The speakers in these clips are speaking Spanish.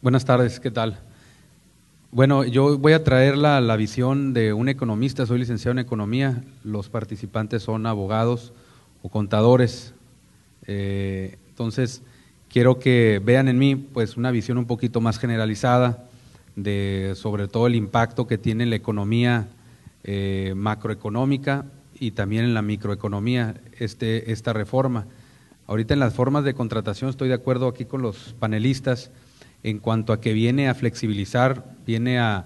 Buenas tardes, ¿qué tal? Bueno, yo voy a traer la visión de un economista, soy licenciado en economía, los participantes son abogados o contadores, entonces quiero que vean en mí pues una visión un poquito más generalizada de sobre todo el impacto que tiene la economía macroeconómica y también en la microeconomía esta reforma. Ahorita en las formas de contratación estoy de acuerdo aquí con los panelistas en cuanto a que viene a flexibilizar, viene a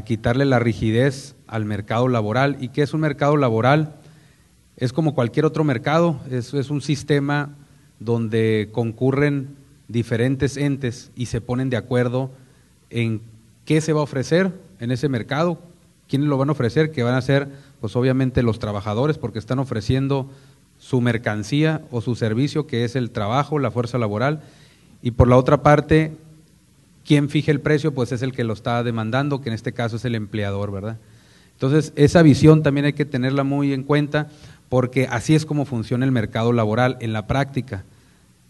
quitarle la rigidez al mercado laboral. ¿Y qué es un mercado laboral? Es como cualquier otro mercado, es un sistema donde concurren diferentes entes y se ponen de acuerdo en qué se va a ofrecer en ese mercado, quiénes lo van a ofrecer, que van a ser pues obviamente los trabajadores, porque están ofreciendo su mercancía o su servicio, que es el trabajo, la fuerza laboral, y por la otra parte, ¿quién fija el precio? Pues es el que lo está demandando, que en este caso es el empleador, ¿verdad? Entonces, esa visión también hay que tenerla muy en cuenta, porque así es como funciona el mercado laboral en la práctica.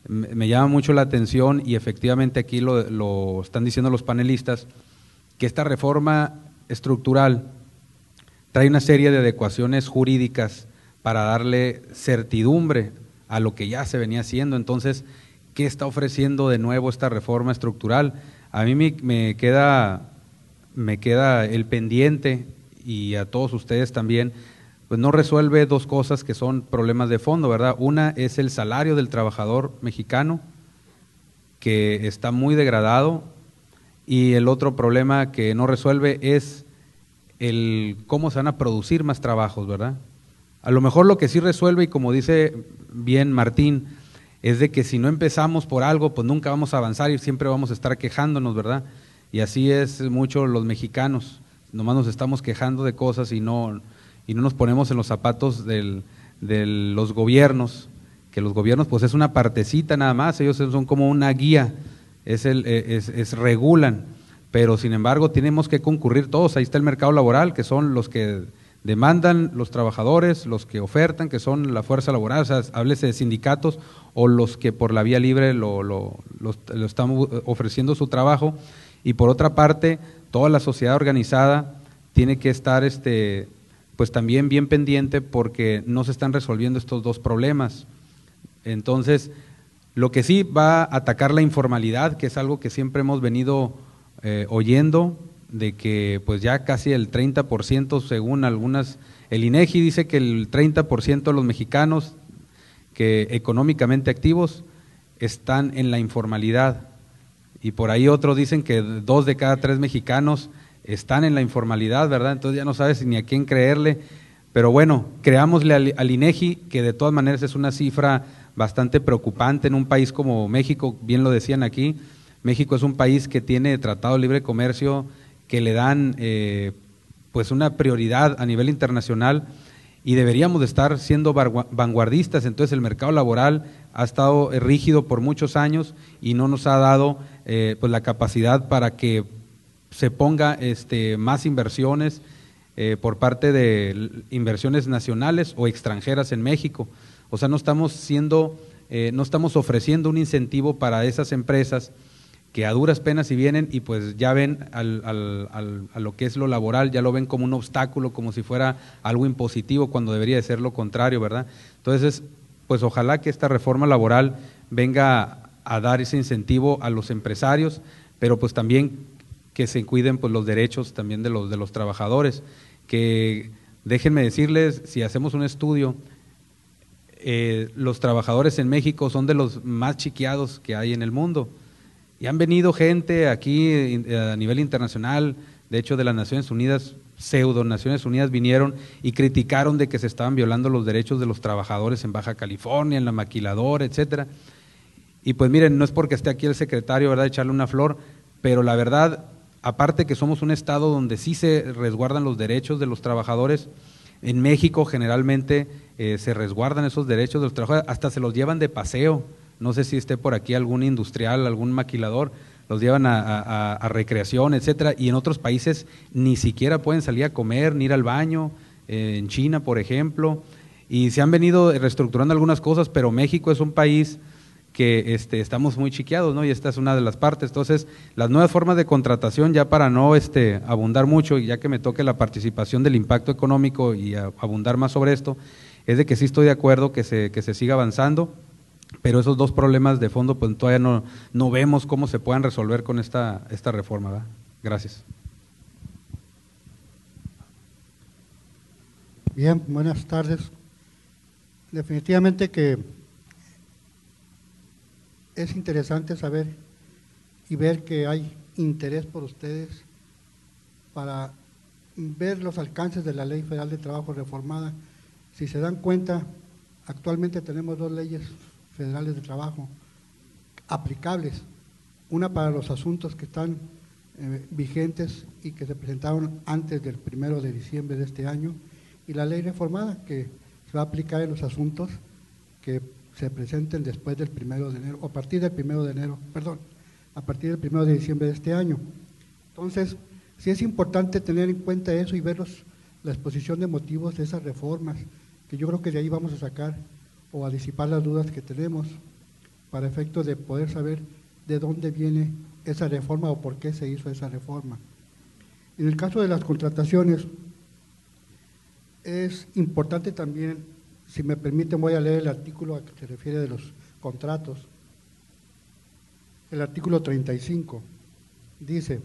Me llama mucho la atención y efectivamente aquí lo están diciendo los panelistas, que esta reforma estructural trae una serie de adecuaciones jurídicas para darle certidumbre a lo que ya se venía haciendo. Entonces, ¿qué está ofreciendo de nuevo esta reforma estructural? A mí me queda el pendiente, y a todos ustedes también, pues no resuelve dos cosas que son problemas de fondo, ¿verdad? Una es el salario del trabajador mexicano, que está muy degradado, y el otro problema que no resuelve es el cómo se van a producir más trabajos, ¿verdad? A lo mejor lo que sí resuelve, y como dice bien Martín, es de que si no empezamos por algo, pues nunca vamos a avanzar y siempre vamos a estar quejándonos, ¿verdad? Y así es mucho los mexicanos, nomás nos estamos quejando de cosas y no nos ponemos en los zapatos de los gobiernos, que los gobiernos pues es una partecita nada más, ellos son como una guía, regulan, pero sin embargo tenemos que concurrir todos. Ahí está el mercado laboral, que son los que demandan los trabajadores, los que ofertan, que son la fuerza laboral, o sea, háblese de sindicatos, o los que por la vía libre lo están ofreciendo su trabajo. Y por otra parte, toda la sociedad organizada tiene que estar pues también bien pendiente, porque no se están resolviendo estos dos problemas. Entonces, lo que sí va a atacar la informalidad, que es algo que siempre hemos venido oyendo, de que pues ya casi el 30%, según algunas, el INEGI dice que el 30% de los mexicanos que económicamente activos están en la informalidad, y por ahí otros dicen que 2 de cada 3 mexicanos están en la informalidad, ¿verdad? Entonces ya no sabes ni a quién creerle, pero bueno, creámosle al INEGI, que de todas maneras es una cifra bastante preocupante en un país como México, bien lo decían aquí. México es un país que tiene tratado de libre comercio, que le dan pues una prioridad a nivel internacional, y deberíamos de estar siendo vanguardistas. Entonces el mercado laboral ha estado rígido por muchos años y no nos ha dado pues la capacidad para que se ponga más inversiones por parte de inversiones nacionales o extranjeras en México. O sea, no estamos ofreciendo un incentivo para esas empresas que a duras penas si vienen y pues ya ven a lo que es lo laboral, ya lo ven como un obstáculo, como si fuera algo impositivo, cuando debería de ser lo contrario, ¿verdad? Entonces, pues ojalá que esta reforma laboral venga a dar ese incentivo a los empresarios, pero pues también que se cuiden pues los derechos también de los trabajadores, que déjenme decirles, si hacemos un estudio, los trabajadores en México son de los más chiqueados que hay en el mundo. Y han venido gente aquí a nivel internacional, de hecho de las Naciones Unidas, pseudo Naciones Unidas, vinieron y criticaron de que se estaban violando los derechos de los trabajadores en Baja California, en la maquiladora, etcétera. Y pues miren, no es porque esté aquí el secretario, ¿verdad?, echarle una flor, pero la verdad, aparte que somos un estado donde sí se resguardan los derechos de los trabajadores, en México generalmente se resguardan esos derechos de los trabajadores, hasta se los llevan de paseo. No sé si esté por aquí algún industrial, algún maquilador, los llevan a recreación, etcétera, y en otros países ni siquiera pueden salir a comer, ni ir al baño, en China, por ejemplo, y se han venido reestructurando algunas cosas, pero México es un país que estamos muy chiqueados, ¿no? Y esta es una de las partes. Entonces, las nuevas formas de contratación, ya para no abundar mucho, y ya que me toque la participación del impacto económico y abundar más sobre esto, es de que sí estoy de acuerdo que se siga avanzando, pero esos dos problemas de fondo pues todavía no vemos cómo se puedan resolver con esta reforma, ¿verdad? Gracias. Bien, buenas tardes. Definitivamente que es interesante saber y ver que hay interés por ustedes para ver los alcances de la Ley Federal de Trabajo reformada. Si se dan cuenta, actualmente tenemos dos leyes federales de trabajo aplicables, una para los asuntos que están vigentes y que se presentaron antes del 1 de diciembre de este año, y la ley reformada que se va a aplicar en los asuntos que se presenten después del 1 de enero, o a partir del 1 de enero, perdón, a partir del 1 de diciembre de este año. Entonces, sí es importante tener en cuenta eso y ver la exposición de motivos de esas reformas, que yo creo que de ahí vamos a sacar o a disipar las dudas que tenemos para efecto de poder saber de dónde viene esa reforma o por qué se hizo esa reforma. En el caso de las contrataciones, es importante también, si me permiten, voy a leer el artículo a que se refiere de los contratos. El artículo 35 dice: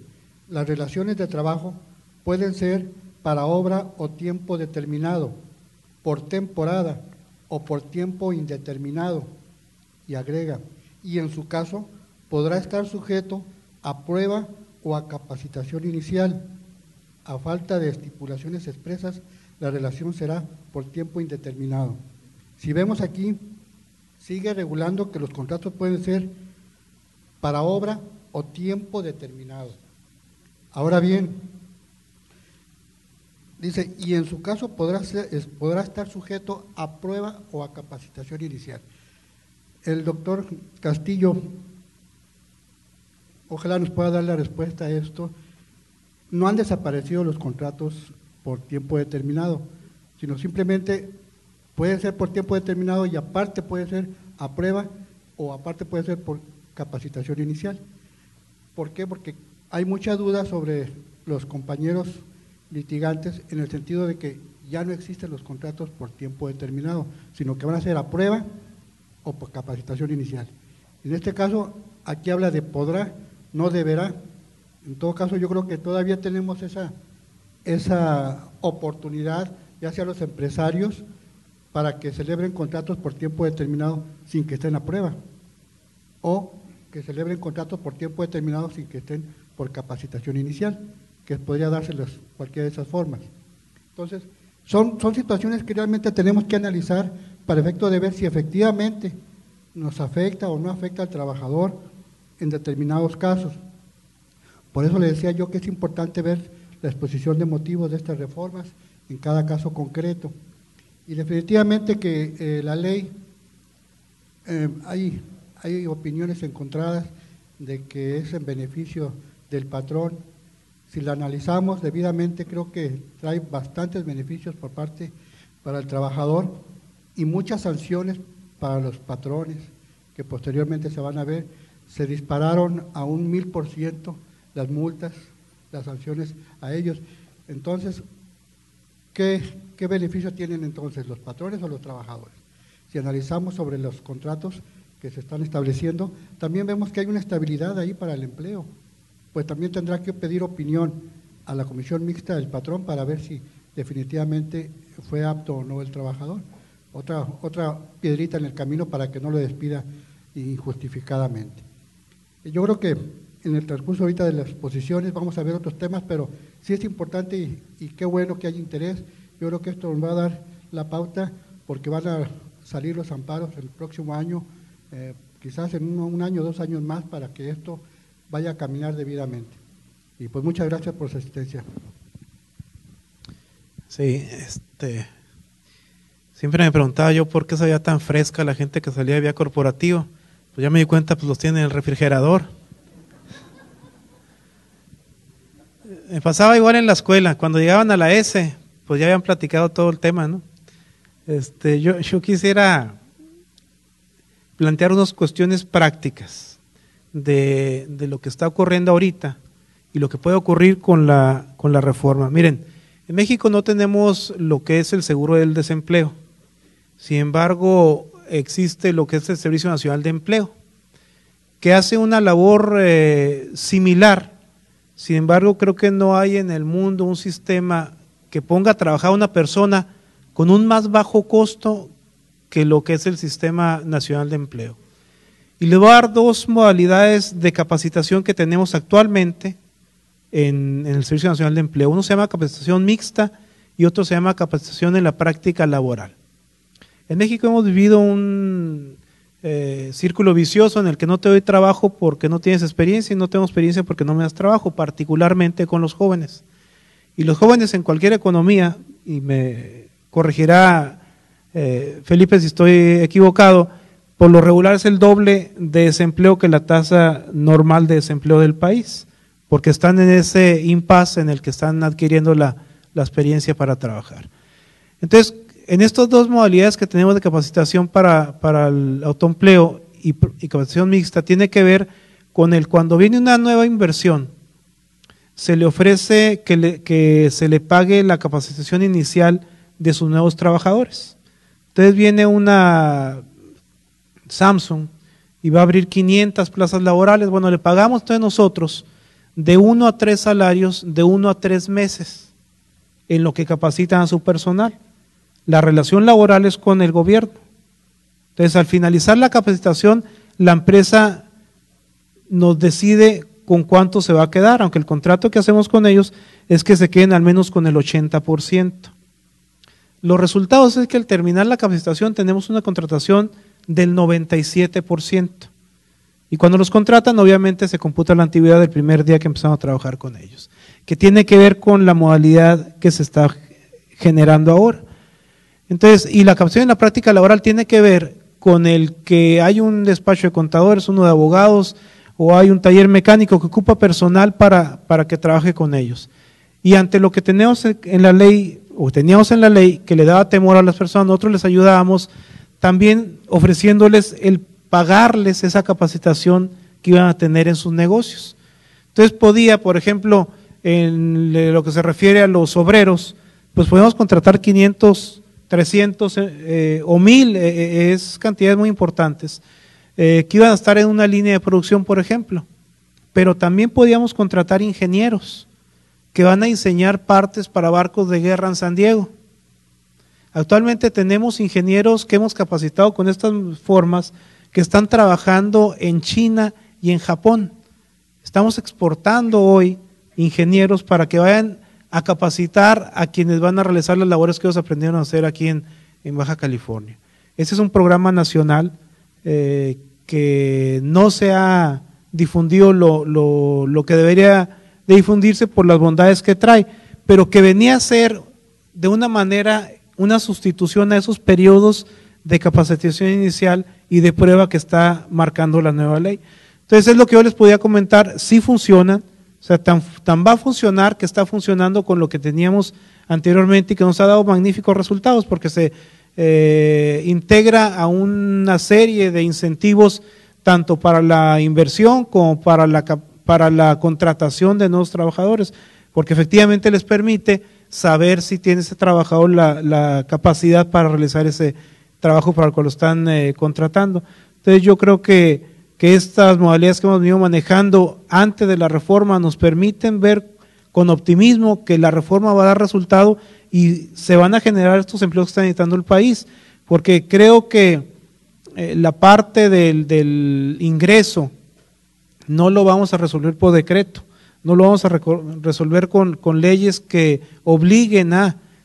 las relaciones de trabajo pueden ser para obra o tiempo determinado, por temporada o por tiempo indeterminado, y agrega, y en su caso podrá estar sujeto a prueba o a capacitación inicial. A falta de estipulaciones expresas, la relación será por tiempo indeterminado. Si vemos aquí, sigue regulando que los contratos pueden ser para obra o tiempo determinado. Ahora bien, dice, y en su caso podrá estar sujeto a prueba o a capacitación inicial. El doctor Castillo, ojalá nos pueda dar la respuesta a esto. No han desaparecido los contratos por tiempo determinado, sino simplemente puede ser por tiempo determinado y aparte puede ser a prueba o aparte puede ser por capacitación inicial. ¿Por qué? Porque hay mucha duda sobre los compañeros litigantes en el sentido de que ya no existen los contratos por tiempo determinado, sino que van a ser a prueba o por capacitación inicial. En este caso, aquí habla de podrá, no deberá. En todo caso, yo creo que todavía tenemos esa oportunidad, ya sea los empresarios, para que celebren contratos por tiempo determinado sin que estén a prueba, o que celebren contratos por tiempo determinado sin que estén por capacitación inicial, que podría dárselas cualquiera de esas formas. Entonces, son situaciones que realmente tenemos que analizar para efecto de ver si efectivamente nos afecta o no afecta al trabajador en determinados casos. Por eso le decía yo que es importante ver la exposición de motivos de estas reformas en cada caso concreto. Y definitivamente que la ley, hay opiniones encontradas de que es en beneficio del patrón. Si la analizamos debidamente, creo que trae bastantes beneficios por parte para el trabajador y muchas sanciones para los patrones, que posteriormente se van a ver. Se dispararon a un 1000% las multas, las sanciones a ellos. Entonces, ¿qué beneficio tienen entonces los patrones o los trabajadores? Si analizamos sobre los contratos que se están estableciendo, también vemos que hay una estabilidad ahí para el empleo, pues también tendrá que pedir opinión a la comisión mixta del patrón para ver si definitivamente fue apto o no el trabajador. Otra piedrita en el camino para que no lo despida injustificadamente. Yo creo que en el transcurso ahorita de las exposiciones vamos a ver otros temas, pero sí es importante y qué bueno que haya interés. Yo creo que esto nos va a dar la pauta porque van a salir los amparos el próximo año, quizás en un año, 2 años más, para que esto vaya a caminar debidamente. Y pues muchas gracias por su asistencia. Sí, siempre me preguntaba yo por qué salía tan fresca la gente que salía de vía corporativa. Pues ya me di cuenta, pues los tienen en el refrigerador. Me pasaba igual en la escuela, cuando llegaban a la S, pues ya habían platicado todo el tema, ¿no? Yo quisiera plantear unas cuestiones prácticas de lo que está ocurriendo ahorita y lo que puede ocurrir con la reforma. Miren, en México no tenemos lo que es el seguro del desempleo. Sin embargo, existe lo que es el Servicio Nacional de Empleo, que hace una labor similar. Sin embargo, creo que no hay en el mundo un sistema que ponga a trabajar a una persona con un más bajo costo que lo que es el Sistema Nacional de Empleo. Y le voy a dar dos modalidades de capacitación que tenemos actualmente en el Servicio Nacional de Empleo. Uno se llama capacitación mixta y otro se llama capacitación en la práctica laboral. En México hemos vivido un círculo vicioso en el que no te doy trabajo porque no tienes experiencia y no tengo experiencia porque no me das trabajo, particularmente con los jóvenes. Y los jóvenes en cualquier economía, y me corregirá Felipe si estoy equivocado, por lo regular es el doble de desempleo que la tasa normal de desempleo del país, porque están en ese impasse en el que están adquiriendo la experiencia para trabajar. Entonces, en estas dos modalidades que tenemos de capacitación para el autoempleo y capacitación mixta, tiene que ver con cuando viene una nueva inversión, se le ofrece que se le pague la capacitación inicial de sus nuevos trabajadores. Entonces viene una Samsung y va a abrir 500 plazas laborales. Bueno, le pagamos entonces nosotros de 1 a 3 salarios de 1 a 3 meses en lo que capacitan a su personal. La relación laboral es con el gobierno. Entonces, al finalizar la capacitación, la empresa nos decide con cuánto se va a quedar, aunque el contrato que hacemos con ellos es que se queden al menos con el 80%. Los resultados es que al terminar la capacitación tenemos una contratación del 97%. Y cuando los contratan, obviamente se computa la antigüedad del primer día que empezamos a trabajar con ellos, que tiene que ver con la modalidad que se está generando ahora. Entonces, y la capacitación en la práctica laboral tiene que ver con el que hay un despacho de contadores, uno de abogados, o hay un taller mecánico que ocupa personal para que trabaje con ellos. Y ante lo que tenemos en la ley, o teníamos en la ley, que le daba temor a las personas, nosotros les ayudábamos también ofreciéndoles el pagarles esa capacitación que iban a tener en sus negocios. Entonces podía, por ejemplo, en lo que se refiere a los obreros, pues podemos contratar 500, 300 o 1000, es cantidades muy importantes, que iban a estar en una línea de producción, por ejemplo. Pero también podíamos contratar ingenieros que van a diseñar partes para barcos de guerra en San Diego. Actualmente tenemos ingenieros que hemos capacitado con estas formas que están trabajando en China y en Japón. Estamos exportando hoy ingenieros para que vayan a capacitar a quienes van a realizar las labores que ellos aprendieron a hacer aquí en Baja California. Ese es un programa nacional que no se ha difundido lo que debería de difundirse por las bondades que trae, pero que venía a ser de una manera una sustitución a esos periodos de capacitación inicial y de prueba que está marcando la nueva ley. Entonces es lo que yo les podía comentar, sí funcionan, o sea, tan va a funcionar que está funcionando con lo que teníamos anteriormente y que nos ha dado magníficos resultados porque se integra a una serie de incentivos tanto para la inversión como para la contratación de nuevos trabajadores, porque efectivamente les permite saber si tiene ese trabajador la capacidad para realizar ese trabajo para el cual lo están contratando. Entonces yo creo que estas modalidades que hemos venido manejando antes de la reforma nos permiten ver con optimismo que la reforma va a dar resultado y se van a generar estos empleos que está necesitando el país, porque creo que la parte del ingreso no lo vamos a resolver por decreto, no lo vamos a resolver con leyes que obliguen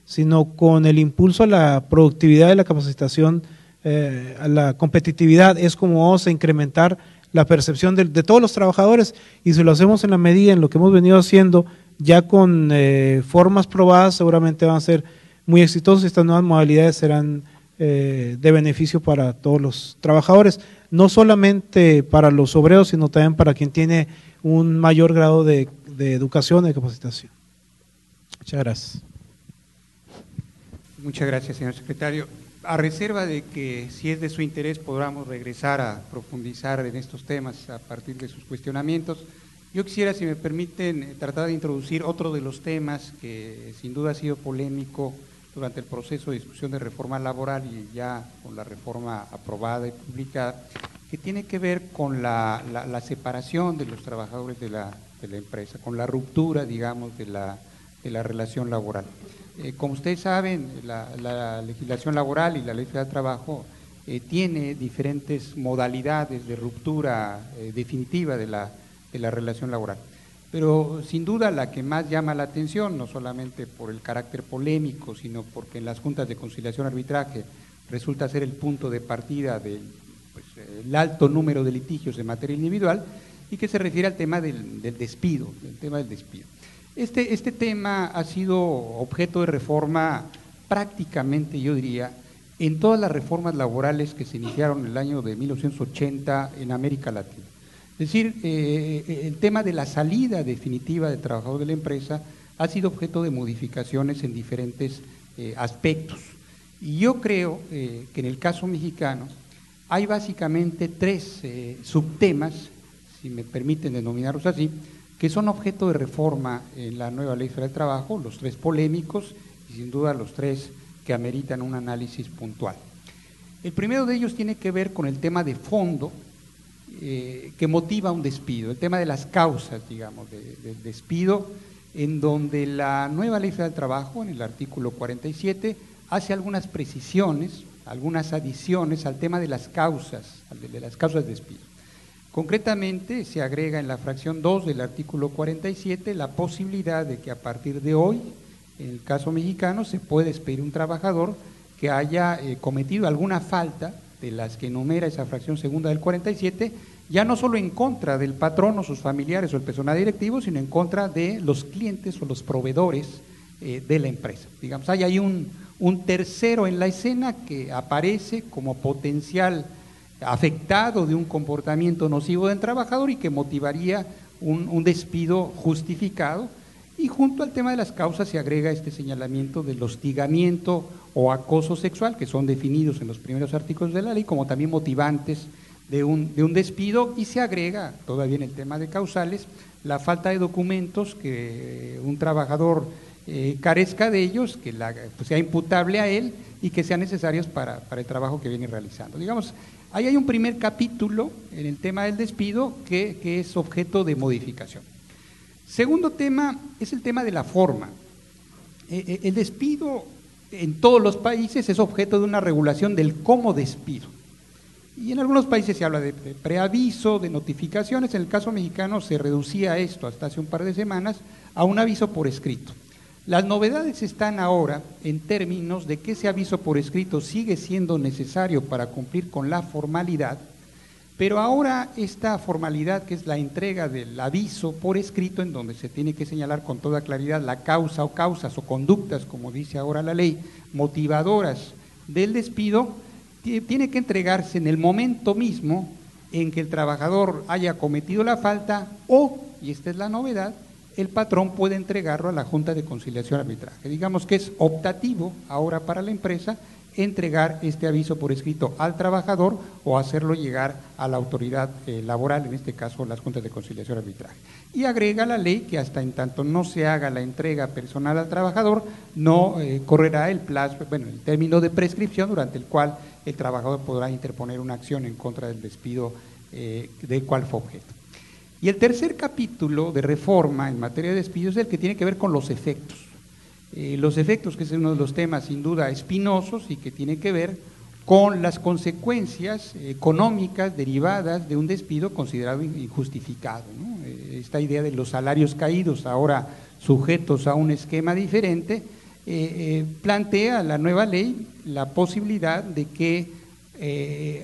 sino con el impulso a la productividad y la capacitación, a la competitividad, es como vamos a incrementar la percepción de todos los trabajadores, y si lo hacemos en la medida en lo que hemos venido haciendo, ya con formas probadas, seguramente van a ser muy exitosos y estas nuevas modalidades serán de beneficio para todos los trabajadores, no solamente para los obreros, sino también para quien tiene un mayor grado de educación y de capacitación. Muchas gracias. Muchas gracias, señor secretario. a reserva de que, si es de su interés, podamos regresar a profundizar en estos temas a partir de sus cuestionamientos, yo quisiera, si me permiten, tratar de introducir otro de los temas que sin duda ha sido polémico durante el proceso de discusión de reforma laboral y ya con la reforma aprobada y publicada, que tiene que ver con la separación de los trabajadores de la empresa, con la ruptura, digamos, de la relación laboral. Como ustedes saben, la legislación laboral y la ley federal del trabajo tiene diferentes modalidades de ruptura definitiva de la relación laboral. Pero sin duda la que más llama la atención, no solamente por el carácter polémico, sino porque en las juntas de conciliación y arbitraje resulta ser el punto de partida del el alto número de litigios en materia individual, y que se refiere al tema del despido, Este tema ha sido objeto de reforma prácticamente, yo diría, en todas las reformas laborales que se iniciaron en el año de 1980 en América Latina. Es decir, el tema de la salida definitiva del trabajador de la empresa ha sido objeto de modificaciones en diferentes aspectos. Y yo creo que en el caso mexicano hay básicamente tres subtemas, si me permiten denominarlos así, que son objeto de reforma en la nueva Ley Federal del Trabajo, los tres polémicos y sin duda los tres que ameritan un análisis puntual. El primero de ellos tiene que ver con el tema de fondo que motiva un despido, el tema de las causas, digamos, del despido, en donde la nueva Ley Federal del Trabajo, en el artículo 47, hace algunas precisiones, algunas adiciones al tema de las causas de despido. Concretamente, se agrega en la fracción 2 del artículo 47 la posibilidad de que a partir de hoy, en el caso mexicano, se puede despedir un trabajador que haya cometido alguna falta de las que enumera esa fracción segunda del 47, ya no solo en contra del patrón o sus familiares o el personal directivo, sino en contra de los clientes o los proveedores de la empresa. Digamos, hay ahí un tercero en la escena que aparece como potencial afectado de un comportamiento nocivo del trabajador y que motivaría un despido justificado, y junto al tema de las causas se agrega este señalamiento del hostigamiento o acoso sexual, que son definidos en los primeros artículos de la ley como también motivantes de un despido, y se agrega todavía en el tema de causales la falta de documentos que un trabajador carezca de ellos, que sea imputable a él y que sean necesarios para el trabajo que viene realizando. Digamos, ahí hay un primer capítulo en el tema del despido que es objeto de modificación. Segundo tema es el tema de la forma. El despido en todos los países es objeto de una regulación del cómo despido. Y en algunos países se habla de preaviso, de notificaciones. En el caso mexicano se reducía esto hasta hace un par de semanas a un aviso por escrito. Las novedades están ahora en términos de que ese aviso por escrito sigue siendo necesario para cumplir con la formalidad, pero ahora esta formalidad, que es la entrega del aviso por escrito, en donde se tiene que señalar con toda claridad la causa o causas o conductas, como dice ahora la ley, motivadoras del despido, tiene que entregarse en el momento mismo en que el trabajador haya cometido la falta o, y esta es la novedad, el patrón puede entregarlo a la Junta de Conciliación y Arbitraje. Digamos que es optativo ahora para la empresa entregar este aviso por escrito al trabajador o hacerlo llegar a la autoridad laboral, en este caso las Juntas de Conciliación y Arbitraje. Y agrega la ley que hasta en tanto no se haga la entrega personal al trabajador, no correrá el plazo, el término de prescripción durante el cual el trabajador podrá interponer una acción en contra del despido del cual fue objeto. Y el tercer capítulo de reforma en materia de despido es el que tiene que ver con los efectos. Los efectos, que es uno de los temas sin duda espinosos y que tiene que ver con las consecuencias económicas derivadas de un despido considerado injustificado, ¿no? Esta idea de los salarios caídos, ahora sujetos a un esquema diferente, plantea la nueva ley la posibilidad de que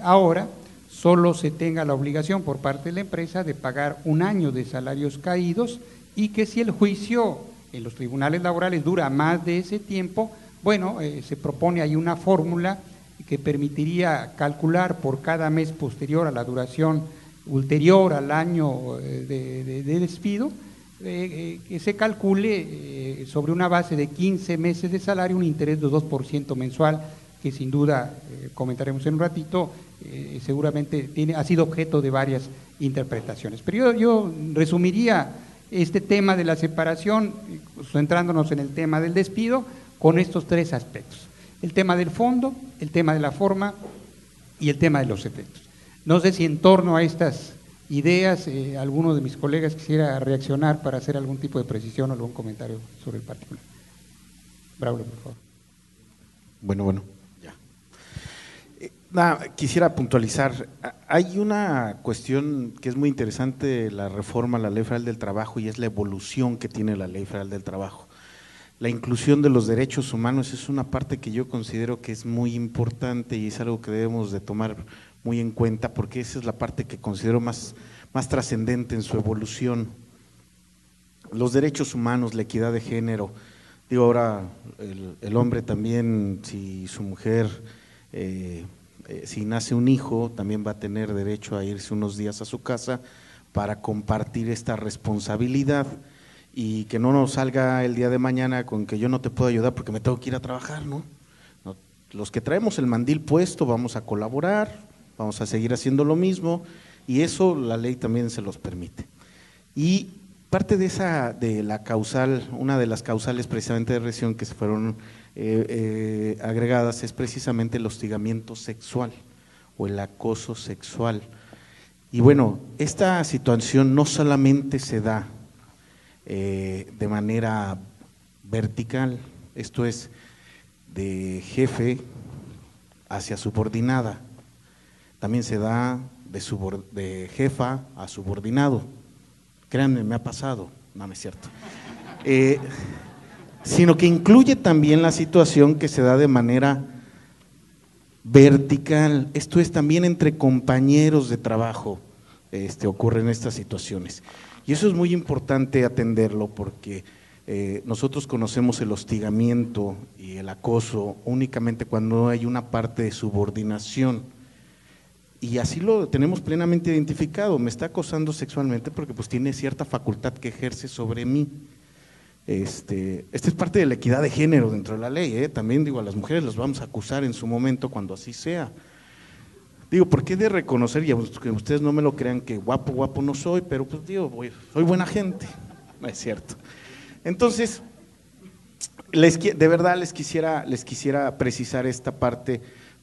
ahora solo se tenga la obligación por parte de la empresa de pagar un año de salarios caídos, y que si el juicio en los tribunales laborales dura más de ese tiempo, se propone ahí una fórmula que permitiría calcular por cada mes posterior a la duración ulterior al año de despido, que se calcule sobre una base de 15 meses de salario un interés de 2% mensual que sin duda comentaremos en un ratito, seguramente ha sido objeto de varias interpretaciones. Pero yo resumiría este tema de la separación, centrándonos en el tema del despido, con estos tres aspectos: el tema del fondo, el tema de la forma y el tema de los efectos. No sé si en torno a estas ideas alguno de mis colegas quisiera reaccionar para hacer algún tipo de precisión o algún comentario sobre el particular. Braulio, por favor. Bueno, ya. Quisiera puntualizar, hay una cuestión que es muy interesante de la reforma a la Ley Federal del Trabajo, y es la evolución que tiene la Ley Federal del Trabajo. La inclusión de los derechos humanos es una parte que yo considero que es muy importante y es algo que debemos de tomar muy en cuenta, porque esa es la parte que considero más trascendente en su evolución. Los derechos humanos, la equidad de género. Digo, ahora el hombre también, si su mujer, si nace un hijo, también va a tener derecho a irse unos días a su casa para compartir esta responsabilidad, y que no nos salga el día de mañana con que yo no te puedo ayudar porque me tengo que ir a trabajar, ¿no? Los que traemos el mandil puesto vamos a colaborar, vamos a seguir haciendo lo mismo, y eso la ley también se los permite. Y parte de la causal, una de las causales precisamente de rescisión que se fueron agregadas es precisamente el hostigamiento sexual o el acoso sexual. Y bueno, esta situación no solamente se da de manera vertical, esto es de jefe hacia subordinada, también se da de jefa a subordinado. Créanme, me ha pasado, no es cierto, sino que incluye también la situación que se da de manera vertical, esto es también entre compañeros de trabajo ocurren estas situaciones, y eso es muy importante atenderlo, porque nosotros conocemos el hostigamiento y el acoso únicamente cuando hay una parte de subordinación, y así lo tenemos plenamente identificado. Me está acosando sexualmente porque pues tiene cierta facultad que ejerce sobre mí. Esta es parte de la equidad de género dentro de la ley, también digo, a las mujeres las vamos a acusar en su momento cuando así sea. Digo, ¿por qué de reconocer, y que ustedes no me lo crean, que guapo no soy, pero pues digo, soy buena gente? No es cierto. Entonces, de verdad les quisiera precisar esta parte,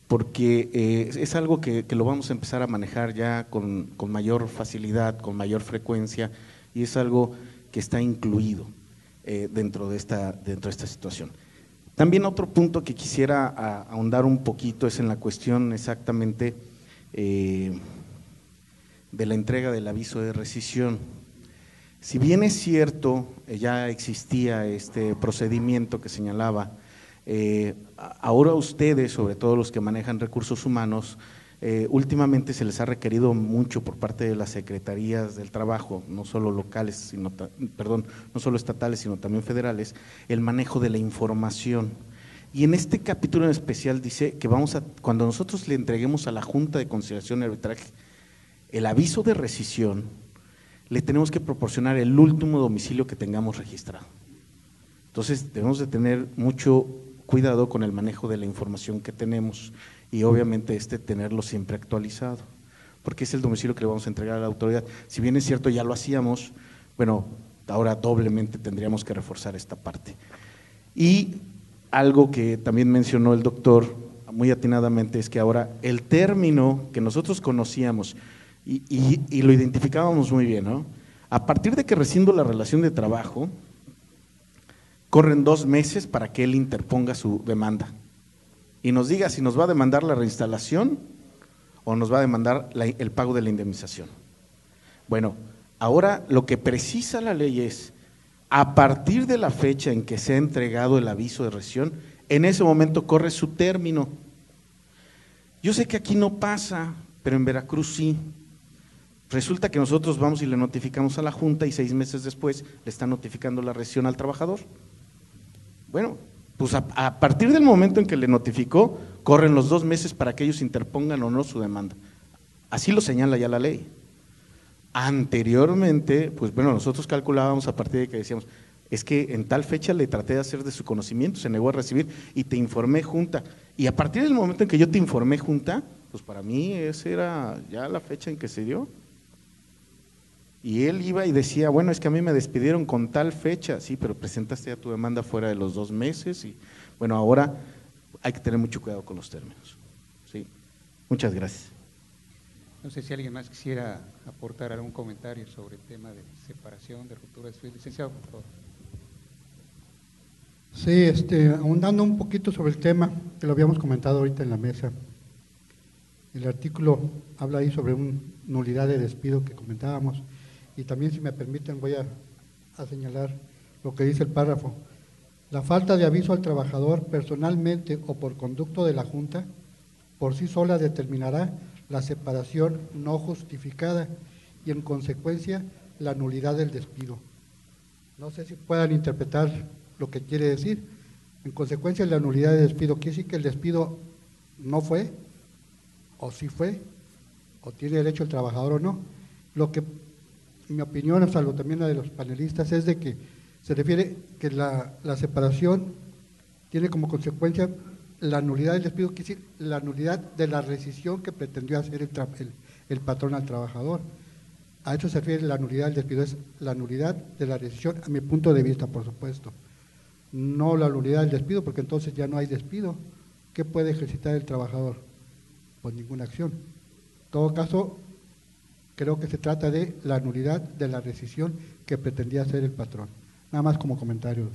porque es algo que lo vamos a empezar a manejar ya con mayor facilidad, con mayor frecuencia, y es algo que está incluido dentro de esta situación. También otro punto que quisiera ahondar un poquito es en la cuestión exactamente de la entrega del aviso de rescisión. Si bien es cierto, ya existía este procedimiento que señalaba, ahora ustedes, sobre todo los que manejan recursos humanos, últimamente se les ha requerido mucho por parte de las secretarías del trabajo, no solo locales, no solo estatales, sino también federales, el manejo de la información. Y en este capítulo en especial dice que cuando nosotros le entreguemos a la Junta de Conciliación y Arbitraje el aviso de rescisión, le tenemos que proporcionar el último domicilio que tengamos registrado. Entonces debemos de tener mucho cuidado con el manejo de la información que tenemos, y obviamente tenerlo siempre actualizado, porque es el domicilio que le vamos a entregar a la autoridad. Si bien es cierto, ya lo hacíamos, bueno, ahora doblemente tendríamos que reforzar esta parte. Y algo que también mencionó el doctor muy atinadamente es que ahora el término que nosotros conocíamos y lo identificábamos muy bien, ¿no? A partir de que rescindo la relación de trabajo, corren 2 meses para que él interponga su demanda y nos diga si nos va a demandar la reinstalación o nos va a demandar el pago de la indemnización. Bueno, ahora lo que precisa la ley es, a partir de la fecha en que se ha entregado el aviso de rescisión, en ese momento corre su término. Yo sé que aquí no pasa, pero en Veracruz sí. Resulta que nosotros vamos y le notificamos a la Junta y 6 meses después le están notificando la rescisión al trabajador. Bueno, pues a partir del momento en que le notificó, corren los 2 meses para que ellos interpongan o no su demanda. Así lo señala ya la ley. Anteriormente, pues bueno, nosotros calculábamos a partir de que decíamos, es que en tal fecha le traté de hacer de su conocimiento, se negó a recibir y te informé junta. Y a partir del momento en que yo te informé junta, pues para mí esa era ya la fecha en que se dio. Y él iba y decía, bueno, es que a mí me despidieron con tal fecha, sí, pero presentaste ya tu demanda fuera de los 2 meses y bueno, ahora hay que tener mucho cuidado con los términos. Sí, muchas gracias. No sé si alguien más quisiera aportar algún comentario sobre el tema de separación, de ruptura de estudios. Licenciado, por favor. Sí, ahondando un poquito sobre el tema que lo habíamos comentado ahorita en la mesa. El artículo habla ahí sobre una nulidad de despido que comentábamos y también, si me permiten, voy a señalar lo que dice el párrafo. La falta de aviso al trabajador personalmente o por conducto de la Junta por sí sola determinará la separación no justificada y en consecuencia la nulidad del despido. No sé si puedan interpretar lo que quiere decir. En consecuencia, la nulidad de despido quiere decir que el despido no fue, o sí fue, o tiene derecho el trabajador o no. Lo que, en mi opinión, salvo también la de los panelistas, es de que se refiere que la separación tiene como consecuencia la nulidad del despido, quiere decir la nulidad de la rescisión que pretendió hacer el patrón al trabajador. A eso se refiere la nulidad del despido, es la nulidad de la rescisión, a mi punto de vista, por supuesto. No la nulidad del despido, porque entonces ya no hay despido. ¿Qué puede ejercitar el trabajador? Pues ninguna acción. En todo caso, creo que se trata de la nulidad de la rescisión que pretendía hacer el patrón. Nada más como comentario.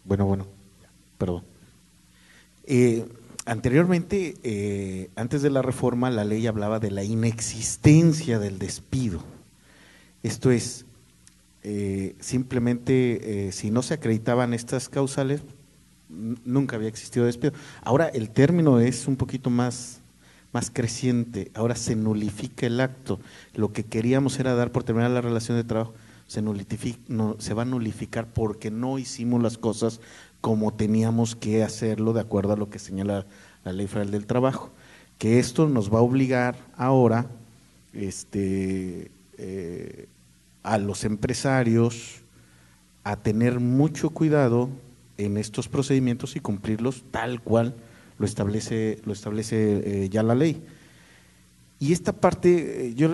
Bueno, perdón. Anteriormente, antes de la reforma, la ley hablaba de la inexistencia del despido. Esto es, simplemente si no se acreditaban estas causales, nunca había existido despido. Ahora el término es un poquito más creciente, ahora se nulifica el acto. Lo que queríamos era dar por terminada la relación de trabajo, se va a nulificar porque no hicimos las cosas como teníamos que hacerlo de acuerdo a lo que señala la Ley Federal del Trabajo, que esto nos va a obligar ahora a los empresarios a tener mucho cuidado en estos procedimientos y cumplirlos tal cual lo establece ya la ley. Y esta parte, yo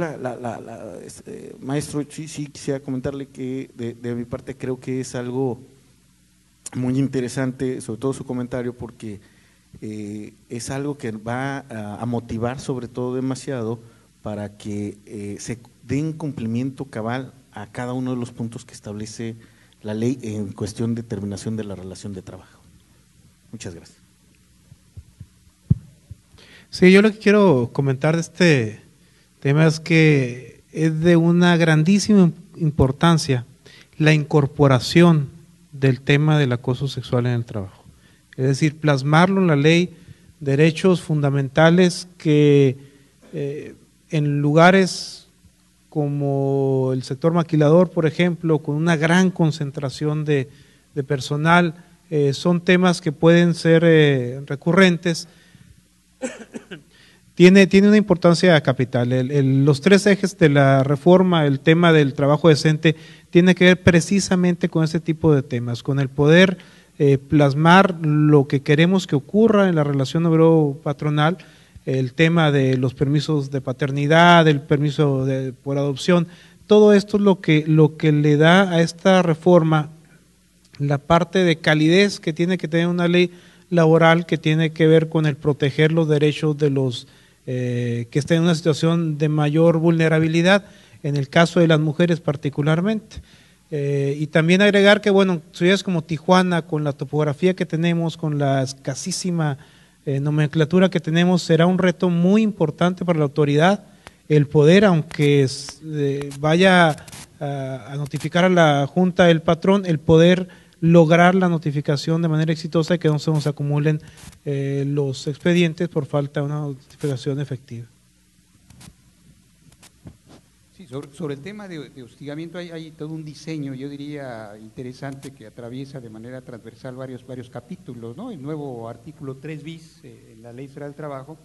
maestro, sí quisiera comentarle que de mi parte creo que es algo muy interesante, sobre todo su comentario, porque es algo que va a motivar sobre todo demasiado para que se den cumplimiento cabal a cada uno de los puntos que establece la ley en cuestión de terminación de la relación de trabajo. Muchas gracias. Sí, yo lo que quiero comentar de este tema es que es de una grandísima importancia la incorporación del tema del acoso sexual en el trabajo. Es decir, plasmarlo en la ley, derechos fundamentales que en lugares como el sector maquilador, por ejemplo, con una gran concentración de personal, son temas que pueden ser recurrentes. Tiene una importancia capital. Los 3 ejes de la reforma, el tema del trabajo decente, tiene que ver precisamente con este tipo de temas, con el poder plasmar lo que queremos que ocurra en la relación obrero-patronal, el tema de los permisos de paternidad, el permiso por adopción. Todo esto es lo que le da a esta reforma la parte de calidez que tiene que tener una ley laboral, que tiene que ver con el proteger los derechos de los que estén en una situación de mayor vulnerabilidad, en el caso de las mujeres particularmente. Y también agregar que, bueno, ciudades como Tijuana, con la topografía que tenemos, con la escasísima nomenclatura que tenemos, será un reto muy importante para la autoridad el poder, aunque vaya a notificar a la Junta el patrón, el poder lograr la notificación de manera exitosa y que no se nos acumulen los expedientes por falta de una notificación efectiva. Sí, sobre el tema de hostigamiento hay todo un diseño, yo diría, interesante, que atraviesa de manera transversal varios capítulos, ¿no? El nuevo artículo 3 bis en la Ley Federal del Trabajo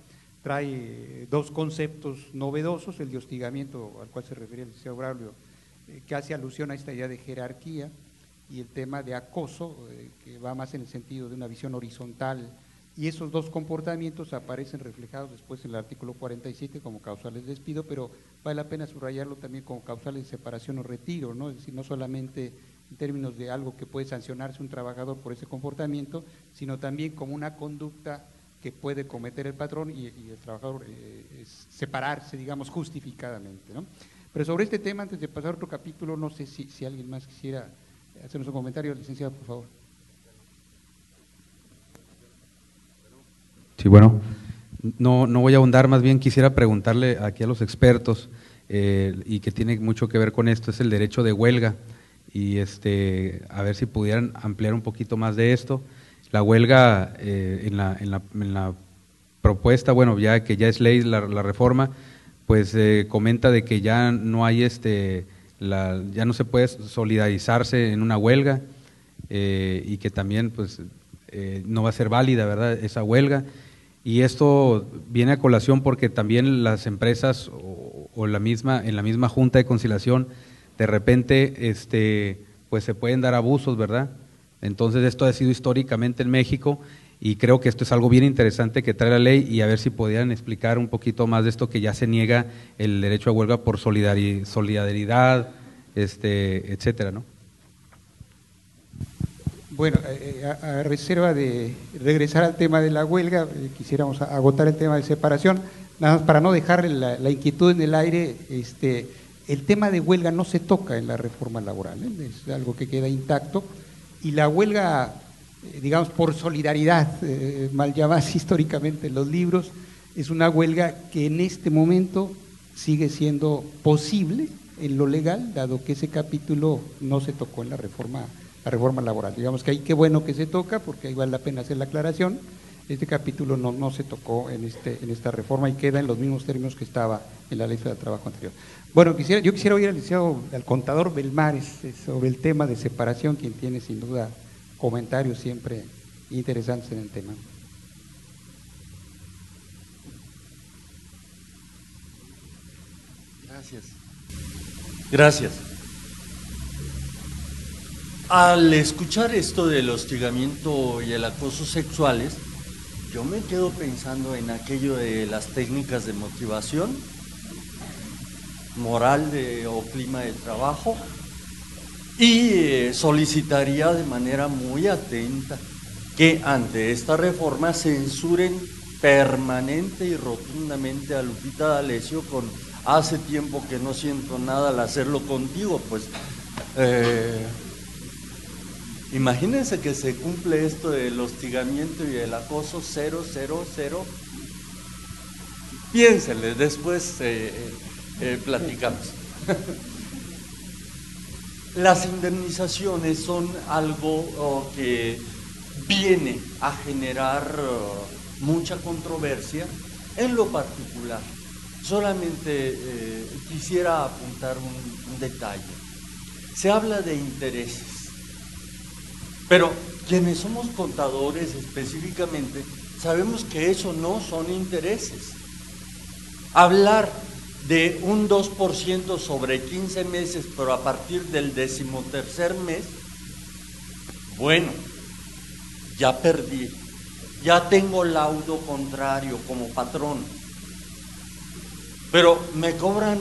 trae dos conceptos novedosos, el de hostigamiento al cual se refería el licenciado Braulio, que hace alusión a esta idea de jerarquía, y el tema de acoso, que va más en el sentido de una visión horizontal, y esos dos comportamientos aparecen reflejados después en el artículo 47 como causales de despido, pero vale la pena subrayarlo también como causales de separación o retiro, ¿no? Es decir, no solamente en términos de algo que puede sancionarse un trabajador por ese comportamiento, sino también como una conducta que puede cometer el patrón y el trabajador separarse, digamos, justificadamente, ¿no? Pero sobre este tema, antes de pasar a otro capítulo, no sé si alguien más quisiera hacernos un comentario. Licenciado, por favor. Sí, bueno, no voy a ahondar, más bien quisiera preguntarle aquí a los expertos, y que tiene mucho que ver con esto, es el derecho de huelga, y a ver si pudieran ampliar un poquito más de esto. La huelga en la propuesta, bueno, ya que ya es ley la reforma, pues comenta de que ya no hay ya no se puede solidarizarse en una huelga, y que también pues no va a ser válida, ¿verdad?, esa huelga. Y esto viene a colación porque también las empresas en la misma Junta de Conciliación, de repente pues se pueden dar abusos, ¿verdad? Entonces esto ha sido históricamente en México, y creo que esto es algo bien interesante que trae la ley, y a ver si podían explicar un poquito más de esto, que ya se niega el derecho a huelga por solidaridad, etcétera, ¿no? Bueno, a reserva de regresar al tema de la huelga, quisiéramos agotar el tema de separación, nada más para no dejar la inquietud en el aire. El tema de huelga no se toca en la reforma laboral, es algo que queda intacto, y la huelga, digamos, por solidaridad, mal llamada históricamente en los libros, es una huelga que en este momento sigue siendo posible en lo legal, dado que ese capítulo no se tocó en la reforma laboral. Digamos que ahí qué bueno que se toca, porque ahí vale la pena hacer la aclaración. Este capítulo no se tocó en esta reforma y queda en los mismos términos que estaba en la Ley Federal de Trabajo anterior. Bueno, yo quisiera oír al contador Belmares sobre el tema de separación, quien tiene sin duda comentarios siempre interesantes en el tema. Gracias. Al escuchar esto del hostigamiento y el acoso sexuales, yo me quedo pensando en aquello de las técnicas de motivación, moral o clima de trabajo, y solicitaría de manera muy atenta que ante esta reforma censuren permanente y rotundamente a Lupita D'Alessio con "hace tiempo que no siento nada al hacerlo contigo". Pues imagínense que se cumple esto del hostigamiento y el acoso 000. Piénsenle, después platicamos. Las indemnizaciones son algo que viene a generar mucha controversia. En lo particular, solamente quisiera apuntar un detalle. Se habla de intereses, pero quienes somos contadores específicamente sabemos que eso no son intereses. Hablar de un 2% sobre 15 meses, pero a partir del 13º mes, bueno, ya perdí, ya tengo laudo contrario como patrón, pero me cobran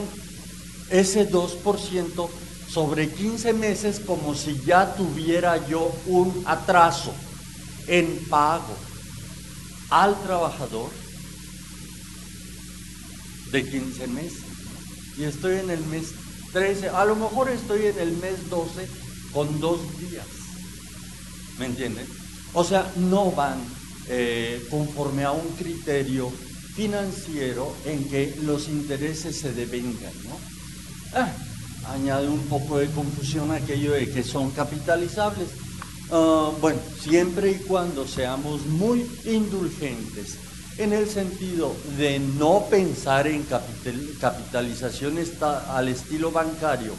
ese 2% sobre 15 meses como si ya tuviera yo un atraso en pago al trabajador de 15 meses, y estoy en el mes 13, a lo mejor estoy en el mes 12 con 2 días, ¿me entienden? O sea, no van conforme a un criterio financiero en que los intereses se devengan, ¿no? Añade un poco de confusión aquello de que son capitalizables. Bueno, siempre y cuando seamos muy indulgentes en el sentido de no pensar en capitalizaciones al estilo bancario,